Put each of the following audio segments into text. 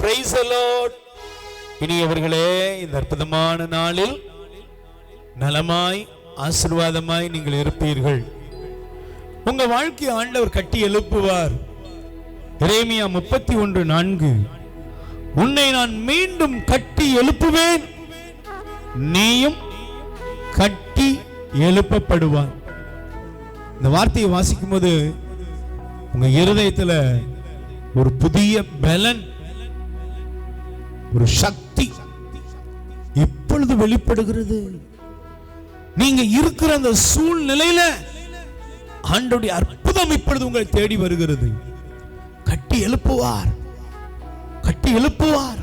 Praise the Lord. இனியவர்களே, இந்த அற்புதமான நாளில் நலமாய் ஆசீர்வாதமாய் நீங்கள் இருப்பீர்கள். உங்க வாழ்க்கையை ஆண்டவர் கட்டி எழுப்புவார். எரேமியா 31:4, உன்னை நான் மீண்டும் கட்டி எழுப்புவேன், நீயும் கட்டி எழுப்பப்படுவாய். இந்த வார்த்தையை வாசிக்கும் போது உங்க இருதயத்துல ஒரு புதிய பலன், ஒரு சக்தி இப்பொழுது வெளிப்படுகிறது. நீங்க இருக்கிற அந்த சூழ்நிலையில ஆண்டவருடைய அற்புதம் இப்பொழுது உங்களை தேடி வருகிறது. கட்டி எழுப்புவார், கட்டி எழுப்புவார்.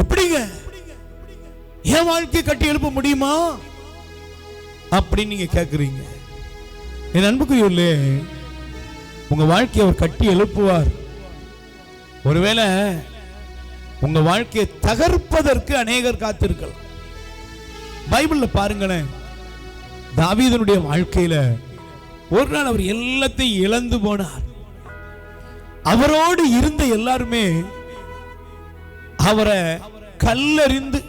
எப்படிங்க என் வாழ்க்கையை கட்டி எழுப்ப முடியுமா அப்படின்னு நீங்க கேட்குறீங்க. என் அன்புக்குரியவர்களே, உங்க வாழ்க்கையை அவர் கட்டி எழுப்புவார். ஒருவேளை உங்க வாழ்க்கையை தகர்ப்பதற்கு அநேகர் காத்திருக்கலாம். பைபிள்ல பாருங்களேன், தாவீதுனுடைய வாழ்க்கையில ஒரு நாள் அவர் எல்லாத்தையும் இழந்து போனார். அவரோடு இருந்த எல்லாருமே அவரை கல்லறிந்து,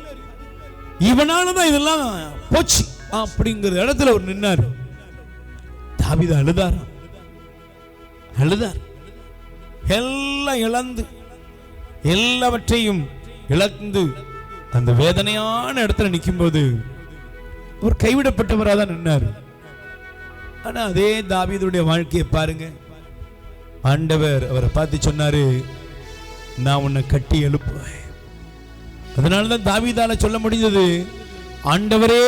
இவனாலதான் இதெல்லாம் போச்சு அப்படிங்கிற இடத்துல அவர் நின்னார். தாவீது அழுதார், எல்லாம் இழந்து, எல்லாவற்றையும் இழந்து அந்த வேதனையான இடத்துல நிற்கும் போது அவர் கைவிடப்பட்டவராக தான் நின்னார். ஆனா அதே தாவீதுடைய வாழ்க்கையை பாருங்க, ஆண்டவர் அவரை பார்த்து சொன்னாரு, நான் உன்னை கட்டி எழுப்புவேன். அதனாலதான் தாவீதால சொல்ல முடிந்தது, ஆண்டவரே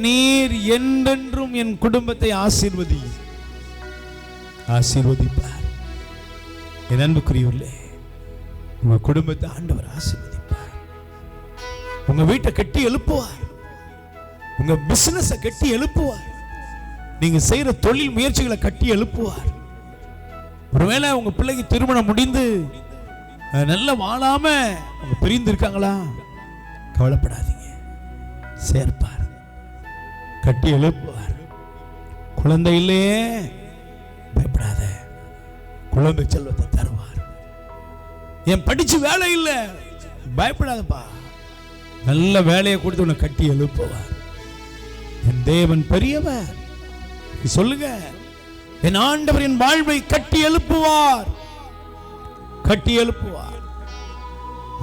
நீர் என்றென்றும் என் குடும்பத்தை ஆசீர்வதிப்பார். என் அன்புக்குரியவர்களே, உங்க குடும்பத்தை ஆண்டவர் ஆசீர்வதிப்பார். உங்க வீட்டை கட்டி எழுப்புவார், உங்க பிசினஸ் கட்டி எழுப்புவார், நீங்க செய்யற தொழில் முயற்சிகளை கட்டி எழுப்புவார். ஒருவேளை உங்க பிள்ளைக்கு திருமணம் முடிந்து நல்ல வாழாம அவங்க பிரிந்து இருக்காங்களா, கவலைப்படாதீங்க, சேர்ப்பார், கட்டி எழுப்புவார். குழந்தை இல்லையே, பயப்படாத, குழந்தை செல்வத்தை தருவார். என் படிச்சு வேலை இல்லை, பயப்படாதப்பா, நல்ல வேலையை கொடுத்து உன்னை கட்டி எழுப்புவார். என் தேவன் பெரியவர். சொல்லுங்க, என் ஆண்டவர் என் வாழ்வை கட்டி எழுப்புவார், கட்டி எழுப்புவார்.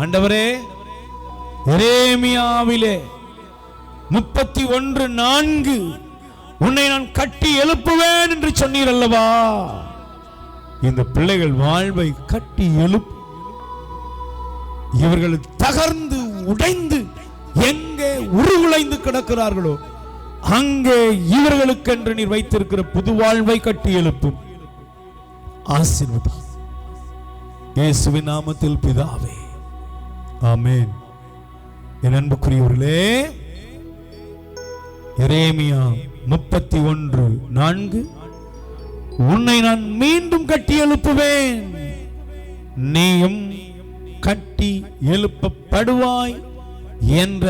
ஆண்டவரே, எரேமியாவிலே 31:4 உன்னை நான் கட்டி எழுப்புவேன் என்று சொன்னீர் அல்லவா? இந்த பிள்ளைகள் வாழ்வை கட்டி எழுப்பு, இவர்கள் தகர்ந்து உடைந்து எங்கே உருகுலைந்து கிடக்கிறார்களோ அங்கே இவர்களுக்கென்று நீர் வைத்திருக்கிற புது வாழ்வை கட்டி எழுப்பும். ஆசீர்வதி இயேசுவின் நாமத்தில் பிதாவே, ஆமென். என் அன்புக்குரியவர்களே, எரேமியா 31:4, உன்னை நான் மீண்டும் கட்டி எழுப்புவேன், நீயும் கட்டி எழுப்பப்படுவாய் என்ற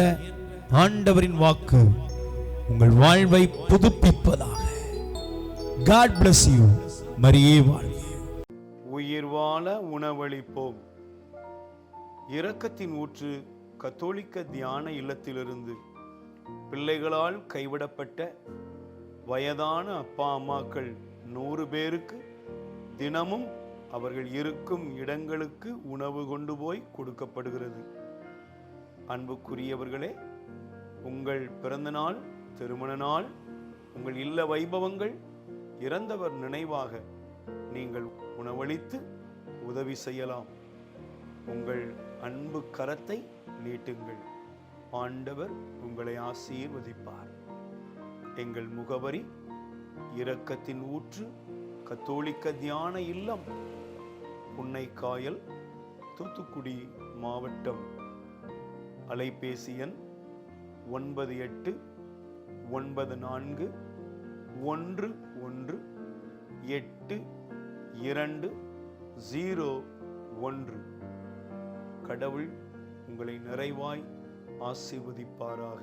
ஆண்டவரின் வாக்கு உங்கள் வாழ்வை புதுப்பிப்பதாக. God bless you. மரியே வாழ்க. உயிர் வாழ உணவளிப்போம். இரக்கத்தின் ஊற்று கத்தோலிக்க தியான இல்லத்திலிருந்து பிள்ளைகளால் கைவிடப்பட்ட வயதான அப்பா அம்மாக்கள் 100 பேருக்கு தினமும் அவர்கள் இருக்கும் இடங்களுக்கு உணவு கொண்டு போய் கொடுக்கப்படுகிறது. அன்புக்குரியவர்களே, உங்கள் பிறந்த நாள், திருமண நாள், உங்கள் இல்ல வைபவங்கள், இறந்தவர் நினைவாக நீங்கள் உணவளித்து உதவி செய்யலாம். உங்கள் அன்பு கரத்தை நீட்டுங்கள், ஆண்டவர் உங்களை ஆசீர்வதிப்பார். எங்கள் முகவரி: இரக்கத்தின் ஊற்று கத்தோலிக்க தியான இல்லம், புன்னைக்காயல், தூத்துக்குடி மாவட்டம். அலைபேசி எண் 9814182001. கடவுள் உங்களை நிறைவாய் ஆசீர்வதிப்பாராக.